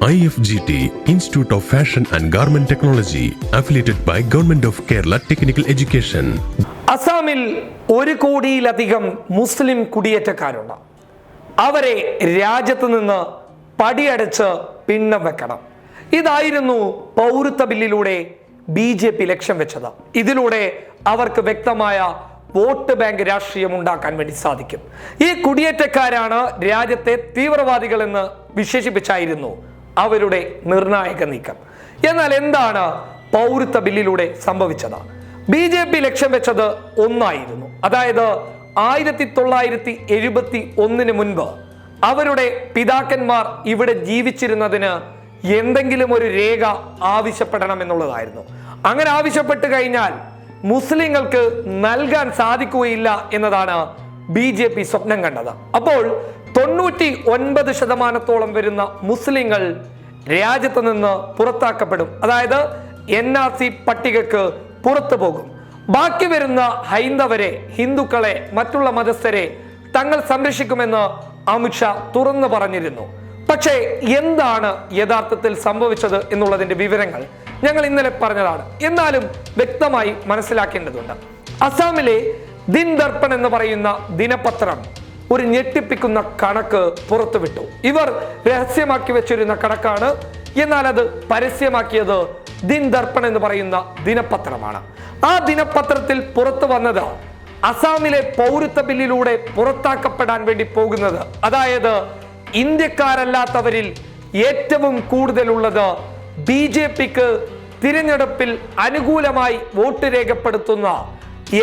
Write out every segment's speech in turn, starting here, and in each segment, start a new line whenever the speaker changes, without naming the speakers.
IFGT, Institute of Fashion and Garment Technology, affiliated by Government of Kerala Technical Education.
അസാമിൽ 1 കോടിയിലധികം മുസ്ലിം കുടിയേറ്റക്കാരുണ്ട്. അവരെ രാജ്യത്ത് നിന്ന് പടിയടച്ച് പിണ്ണം വെക്കണം. ഇതായിരുന്നു പൗരത്വ ബില്ലിലൂടെ BJP ലക്ഷ്യം വെച്ചത്. ഇതിലൂടെ അവർക്ക് വ്യക്തമായ വോട്ട് ബാങ്ക് രാഷ്ട്രീയം ഉണ്ടാക്കാൻ വേണ്ടി സാധിക്കും. ഈ കുടിയേറ്റക്കാരാണ് രാജ്യത്തെ തീവ്രവാദികൾ എന്ന് വിശേഷിപ്പിച്ചായിരുന്നു അവരുടെ നിർണായക നീക്കം. എന്നാൽ എന്താണ് പൗരത്വ ബില്ലിലൂടെ സംഭവിച്ചത്? BJP ലക്ഷ്യം വെച്ചത് ഒന്നായിരുന്നു. അതായത് 1971 മുൻപ് അവരുടെ പിതാക്കന്മാർ ഇവിടെ ജീവിച്ചിരുന്നതിന് എന്തെങ്കിലും ഒരു രേഖ ആവശ്യപ്പെടണം എന്നുള്ളതായിരുന്നു. അങ്ങനെ ആവശ്യപ്പെട്ട് കഴിഞ്ഞാൽ മുസ്ലിങ്ങൾക്ക് നൽകാൻ സാധിക്കുകയില്ല എന്നതാണ് BJP സ്വപ്നം കണ്ടത്. അപ്പോൾ 99% വരുന്ന മുസ്ലിങ്ങൾ രാജ്യത്ത് നിന്ന് പുറത്താക്കപ്പെടും. അതായത് NRC പട്ടികക്ക് പുറത്തു പോകും. ബാക്കി വരുന്ന ഹൈന്ദവരെ, ഹിന്ദുക്കളെ, മറ്റുള്ള മതസ്ഥരെ തങ്ങൾ സംരക്ഷിക്കുമെന്ന് അമിത്ഷാ തുറന്നു പറഞ്ഞിരുന്നു. പക്ഷേ എന്താണ് യഥാർത്ഥത്തിൽ സംഭവിച്ചത് എന്നുള്ളതിന്റെ വിവരങ്ങൾ ഞങ്ങൾ ഇന്നലെ പറഞ്ഞതാണ്. എന്നാലും വ്യക്തമായി മനസ്സിലാക്കേണ്ടതുണ്ട്. അസാമിലെ ദിൻ ദർപ്പൺ എന്ന് പറയുന്ന ദിനപത്രം ഒരു ഞെട്ടിപ്പിക്കുന്ന കണക്ക് പുറത്തുവിട്ടു. ഇവർ രഹസ്യമാക്കി വെച്ചിരുന്ന കണക്കാണ്. എന്നാൽ അത് പരസ്യമാക്കിയത് ദിൻ ദർപ്പൺ എന്ന് പറയുന്ന ദിനപത്രമാണ്. ആ ദിനപത്രത്തിൽ പുറത്തു വന്നത് അസാമിലെ പൗരത്വ ബില്ലിലൂടെ പുറത്താക്കപ്പെടാൻ വേണ്ടി പോകുന്നത്, അതായത് ഇന്ത്യക്കാരല്ലാത്തവരിൽ ഏറ്റവും കൂടുതലുള്ളത് BJPക്ക് തിരഞ്ഞെടുപ്പിൽ അനുകൂലമായി വോട്ട് രേഖപ്പെടുത്തുന്ന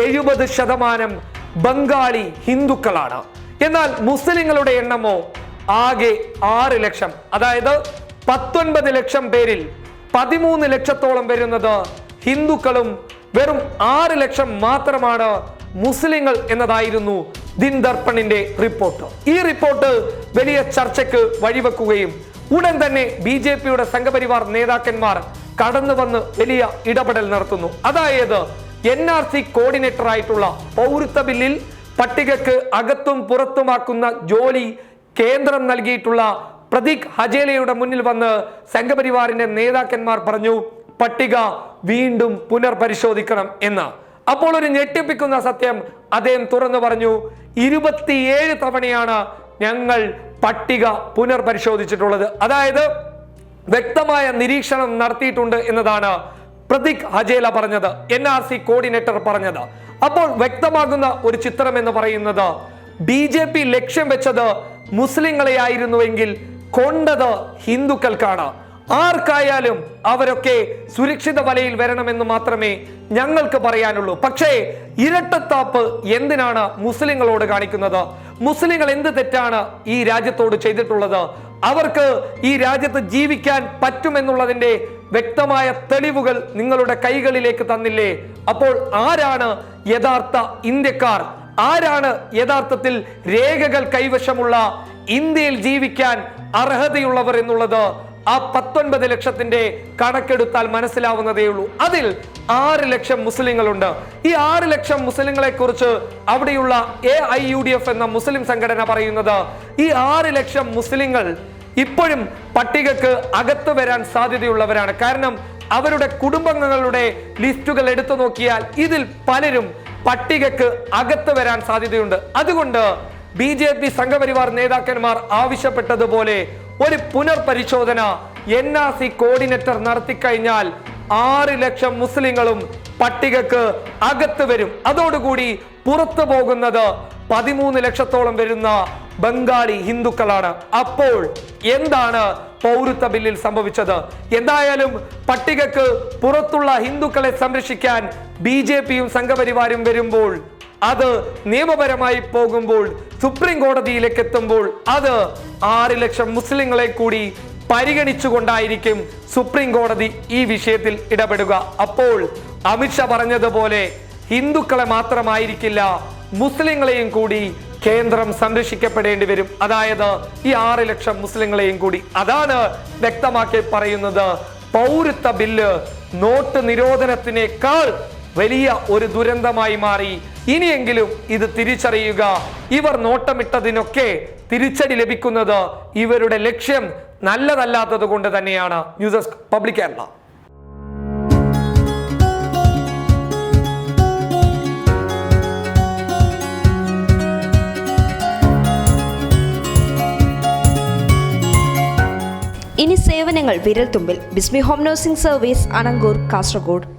70% ബംഗാളി ഹിന്ദുക്കളാണ്. എന്നാൽ മുസ്ലിങ്ങളുടെ എണ്ണമോ ആകെ 6 ലക്ഷം. അതായത് 19 ലക്ഷം പേരിൽ 13 ലക്ഷത്തോളം വരുന്നത് ഹിന്ദുക്കളും വെറും 6 ലക്ഷം മാത്രമാണ് മുസ്ലിങ്ങൾ എന്നതായിരുന്നു ദിൻ ദർപ്പണിന്റെ റിപ്പോർട്ട്. ഈ റിപ്പോർട്ട് വലിയ ചർച്ചയ്ക്ക് വഴിവെക്കുകയും ഉടൻ തന്നെ BJPയുടെ സംഘപരിവാർ നേതാക്കന്മാർ കടന്നു വന്ന് വലിയ ഇടപെടൽ നടത്തുന്നു. അതായത് NRC കോർഡിനേറ്റർ ആയിട്ടുള്ള പൗരത്വ ബില്ലിൽ പട്ടികക്ക് അകത്തും പുറത്തുമാക്കുന്ന ജോലി കേന്ദ്രം നൽകിയിട്ടുള്ള പ്രതീക് ഹജേലയുടെ മുന്നിൽ വന്ന് സംഘപരിവാറിന്റെ നേതാക്കന്മാർ പറഞ്ഞു, പട്ടിക വീണ്ടും പുനർപരിശോധിക്കണം എന്ന്. അപ്പോൾ ഒരു ഞെട്ടിപ്പിക്കുന്ന സത്യം അദ്ദേഹം തുറന്നു പറഞ്ഞു, 27 തവണയാണ് ഞങ്ങൾ പട്ടിക പുനർപരിശോധിച്ചിട്ടുള്ളത്. അതായത് വ്യക്തമായ നിരീക്ഷണം നടത്തിയിട്ടുണ്ട് എന്നതാണ് പ്രതീക് ഹജേല പറഞ്ഞത്, NRC കോർഡിനേറ്റർ പറഞ്ഞത്. അപ്പോൾ വ്യക്തമാകുന്ന ഒരു ചിത്രം എന്ന് പറയുന്നത് BJP ലക്ഷ്യം വെച്ചത് മുസ്ലിങ്ങളെ ആയിരുന്നുവെങ്കിൽ കൊണ്ടത് ഹിന്ദുക്കൾക്കാണ്. ആർക്കായാലും അവരൊക്കെ സുരക്ഷിത വലയിൽ വരണമെന്ന് മാത്രമേ ഞങ്ങൾക്ക് പറയാനുള്ളൂ. പക്ഷേ ഇരട്ടത്താപ്പ് എന്തിനാണ് മുസ്ലിങ്ങളോട് കാണിക്കുന്നത്? മുസ്ലിങ്ങൾ എന്ത് തെറ്റാണ് ഈ രാജ്യത്തോട് ചെയ്തിട്ടുള്ളത്? അവർക്ക് ഈ രാജ്യത്ത് ജീവിക്കാൻ പറ്റുമെന്നുള്ളതിന്റെ വ്യക്തമായ തെളിവുകൾ നിങ്ങളുടെ കൈകളിലേക്ക് തന്നില്ലേ? അപ്പോൾ ആരാണ് യഥാർത്ഥ ഇന്ത്യക്കാർ? ആരാണ് യഥാർത്ഥത്തിൽ രേഖകൾ കൈവശമുള്ള ഇന്ത്യയിൽ ജീവിക്കാൻ അർഹതയുള്ളവർ എന്നുള്ളത് ആ 19 ലക്ഷത്തിന്റെ കണക്കെടുത്താൽ മനസ്സിലാവുന്നതേ ഉള്ളൂ. അതിൽ 6 ലക്ഷം മുസ്ലിങ്ങളുണ്ട്. ഈ 6 ലക്ഷം മുസ്ലിങ്ങളെ കുറിച്ച് അവിടെയുള്ള AIUDF എന്ന മുസ്ലിം സംഘടന പറയുന്നത് ഈ 6 ലക്ഷം മുസ്ലിങ്ങൾ ഇപ്പോഴും പട്ടികക്ക് അകത്ത് വരാൻ സാധ്യതയുള്ളവരാണ്. കാരണം അവരുടെ കുടുംബങ്ങളുടെ ലിസ്റ്റുകൾ എടുത്തു നോക്കിയാൽ ഇതിൽ പലരും പട്ടികക്ക് അകത്ത് വരാൻ സാധ്യതയുണ്ട്. അതുകൊണ്ട് BJP സംഘപരിവാർ നേതാക്കന്മാർ ആവശ്യപ്പെട്ടതുപോലെ ഒരു പുനർപരിശോധന NRC കോർഡിനേറ്റർ നടത്തിക്കഴിഞ്ഞാൽ 6 ലക്ഷം മുസ്ലിങ്ങളും പട്ടികക്ക് അകത്ത് വരും. അതോടുകൂടി പുറത്തു പോകുന്നത് 13 ലക്ഷത്തോളം വരുന്ന ബംഗാളി ഹിന്ദുക്കളാണ്. അപ്പോൾ എന്താണ് പൗരത്വ ബില്ലിൽ സംഭവിച്ചത്? എന്തായാലും പട്ടികക്ക് പുറത്തുള്ള ഹിന്ദുക്കളെ സംരക്ഷിക്കാൻ BJPയും സംഘപരിവാരും വരുമ്പോൾ, അത് നിയമപരമായി പോകുമ്പോൾ, സുപ്രീം കോടതിയിലേക്ക് എത്തുമ്പോൾ അത് 6 ലക്ഷം മുസ്ലിങ്ങളെ കൂടി പരിഗണിച്ചുകൊണ്ടായിരിക്കും സുപ്രീം കോടതി ഈ വിഷയത്തിൽ ഇടപെടുക. അപ്പോൾ അമിത്ഷാ പറഞ്ഞതുപോലെ ഹിന്ദുക്കളെ മാത്രമായിരിക്കില്ല, മുസ്ലിങ്ങളെയും കൂടി കേന്ദ്രം സംരക്ഷിക്കപ്പെടേണ്ടി വരും. അതായത് ഈ 6 ലക്ഷം മുസ്ലിങ്ങളെയും കൂടി. അതാണ് വ്യക്തമാക്കി പറയുന്നത് പൗരത്വ ബില്ല് നോട്ട് നിരോധനത്തിനേക്കാൾ വലിയ ഒരു ദുരന്തമായി മാറി. ഇനിയെങ്കിലും ഇത് തിരിച്ചറിയുക. ഇവർ നോട്ടമിട്ടതിനൊക്കെ തിരിച്ചടി ലഭിക്കുന്നത് ഇവരുടെ ലക്ഷ്യം നല്ലതല്ലാത്തത് കൊണ്ട് തന്നെയാണ്. News desk public Kerala.
ഇനി സേവനങ്ങൾ വിരൽത്തുമ്പിൽ. ബിസ്മി home nursing service, Anangoor, Kasaragod.